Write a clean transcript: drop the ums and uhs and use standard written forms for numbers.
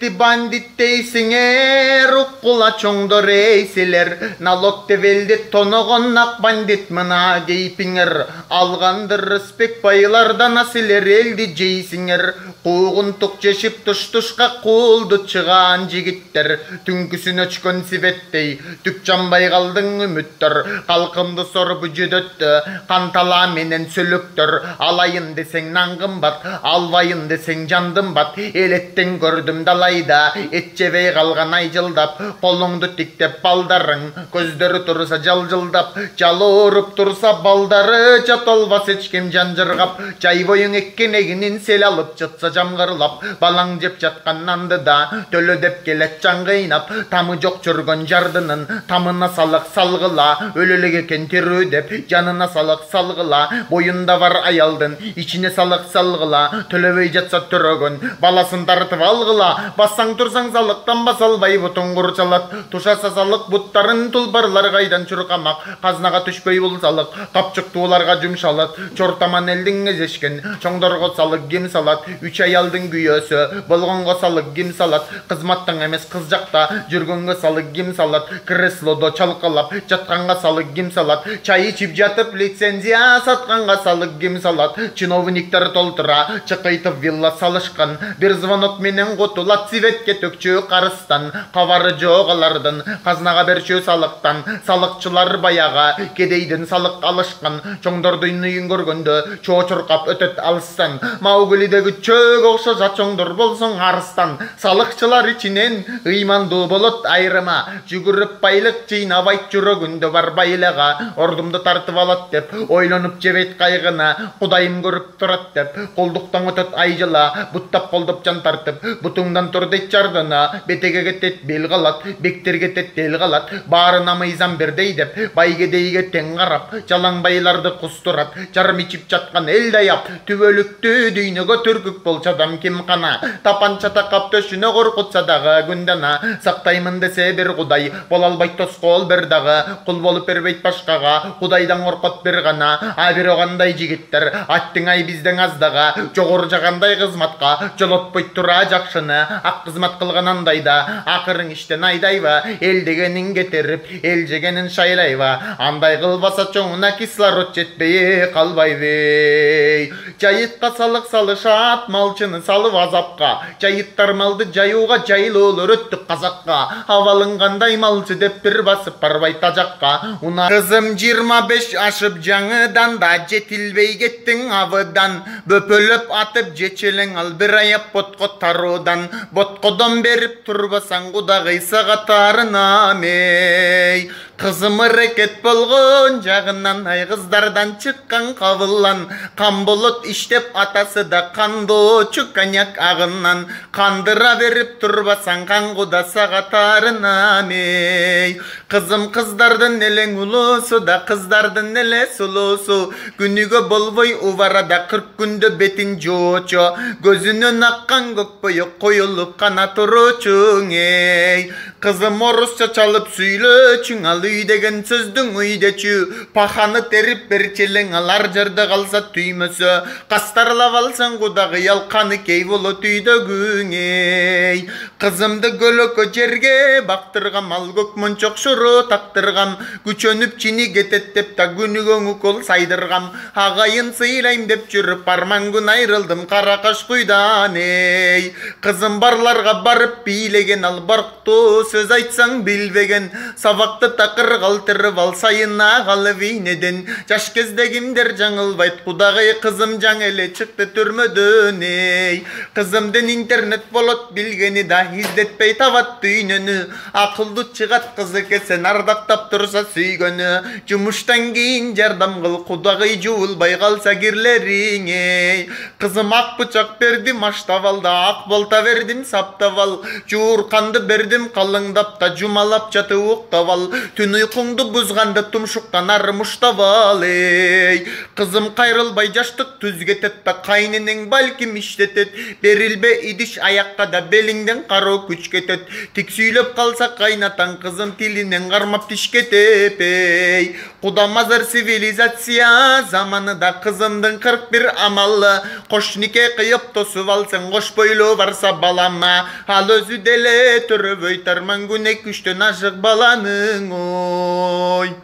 Эти бандиттейсиңер, уккула чоңдор эйсилер, налог тевелди тоногоннак бандит мына кейпиңер, алгандыр респект байлардан асилер элди жейсиңер, куугунтук жешип туш-тушка куулду чыгаан жигиттер, түнкүсүн өчкөн сибеттей, түк жанбай калдың үмүттөр, калкымды сорбу жүдөттү, кантала менен сөлөктөр, алайын десең наңгым бат, албайын десең жандым бат, элеттен көрдүм далайда, эт жебей калган айжылдап, колуңду тиктеп балдарың, көздөрү турса жалжылдап, жалы ооруп турса балдары, жатолбас эч ким жанжыргап, жай боюң эккен эгинин сел алып жатса жамгырлап, балаң жеп жаткан нанды да төлө деп келет жан кыйнап, тамы жок жүргөн жардынын тамына салык салгыла, өлөлүк экен тирүү деп жанына салык салгыла, боюнда бар аялдын ичине салык салгыла, төлөбөй жатса төрөгөн баласын тартып алгыла, бассаң турсаң салыктан басалбай бутуң курчалат, тушаса салык буттарын тулбарлар кайдан чуркамак, казнага түшпөй бул салык капчыктууларга жумшалат, чортаман элдин эзешкен чоңдорго салык ким салат, үч аялдын күйөөсү болгонго салык ким салат, кызматтан эмес кыз жакта жүргөнгө салык ким салат, креслодо чалкалап жатканга салык ким салат, чай ичип жатып лицензия сатканга салык ким салат, чиновниктер толтура чыкайтып вилла салышкан, бир звонок менен кутулат сиветке төкчү карыстан, кабары жок алардын казнага берчү салыктан, салыкчылар баяга кедейдин салык алышкан, чоңдордун үйүн көргөндө чоочуркап өтөт алыстан, Мауглидеги чөг окшош чоңдор болсоң арыстан, салыкчылар ичинен ыймандуу болот айрыма, жүгүрүп байлык жыйнабайт жүрөгүндө бар байлыга, ордумду тартып алат деп ойлонуп жебейт кайгына, кудайым көрүп турат деп колдуктан өтөт айжыла, буттап колдоп жан тартып бутуңдан тур дейт жардына, бетеге кетет бел калат, бектер кетет дел калат, баарына мыйзам бердей деп бай кедейге тең карап, жалаң байларды кустурат, жарым ичип жаткан эл даяп, түбөлүктүү дүйнөгө түркүк болчу адам ким кана, тапанча такап төшүнө коркутса дагы күндана, сактаймын десе бир кудай, боло албайт тоскоол бир дагы, кул болуп бербейт башкага, кудайдан коркот бир гана, а бирок андай жигиттер, аттың ай бизден аздага, жогору жагандай кызматка, жолотпойт тура жакшыны, ак кызмат кылган андайда, акырың иштен айдайба, эл дегенин кетирип, эл жегенин шайлайба, андай кылбаса чоңуна кислород жетпей калбайбы. Жайытка салык салышат, малчыны салып азапка, жайыттар малды жаюуга жайлоолор өттүк казакка, абалынгандай малчы деп бир басып барбай тажакка, уна кызым 25 ашып жаңыдан да жетилбей кеттиң абыдан, бөпөлөп атып жечелең ал бир аяп ботко таруудан, боткодон берип турбасаң кудагый сагатарына мей. Кызым рекет болгон жагынан ай кыздардан чыккан кабыллан, кан болот иштеп атасы да кандоочу коньяк агыннан, кандыра берип турбасаң кан куда сагатарына мей. Кызым кыздардын элең улуусу да кыздардын эле сулуусу, күнүгө болбой убарада 40 күндө бетин жуучу, көзүнөн аккан көкпөйөк коюлуп кана туручуң эй. Кызым орусча чалып сүйлөчүң, ал үй деген сөздүң үйдечү, паханы терип берчелең, алар жерде калса түймөсө, кастарлап алсаң кудагый ал каны кей болот үйдөгүң эй. Кызымды көлөкө жерге бактыргам, ал көк мончок шуру тактыргам, күчөнүп чини кетет деп та күнүгө укол сайдыргам, агайын сыйлайм деп жүрүп барман күн айрылдым кара каш куйдан эй. Кызым барларга барып бийлеген, ал барктуу сөз айтсаң билбеген, сабакты такыр калтырып ал сайына калып ийнеден, жаш кезде кимдер жаңылбайт, кудагый кызым жаңы эле чыкты түрмөдөн эй. Кызымдын интернет болот билгени да издетпей табат дүйнөнү, акылдуу чыгат кызы кесен ардактап турса сүйгөнү, жумуштан кийин жардам кыл, кудагый жуулбай калса кирлериң эй. Кызым ак бычак бердим аштап ал да, ак болта бердим саптап ал, жуурканды бердим калыңдап да, жумалап жатып уктап ал, түн уйкуңду бузганды тумшуктан армуштап ал эй. Кызым кайрылбай жаштык түз кетет да, кайненең балким иштетет, берилбе идиш аякка да белиңден кару күч кетет. Тик сүйлөп калса кайнатан кызын тилинен кармап тишкетеп ей. Кудамазар цивилизация заманында кызымдын 41 амалы. Кош нике кыйып тосуп алсаң кош бойлуу барса балама. Ал өзү деле төрөбөй тарман күнек күчтөн ашык баланың ой.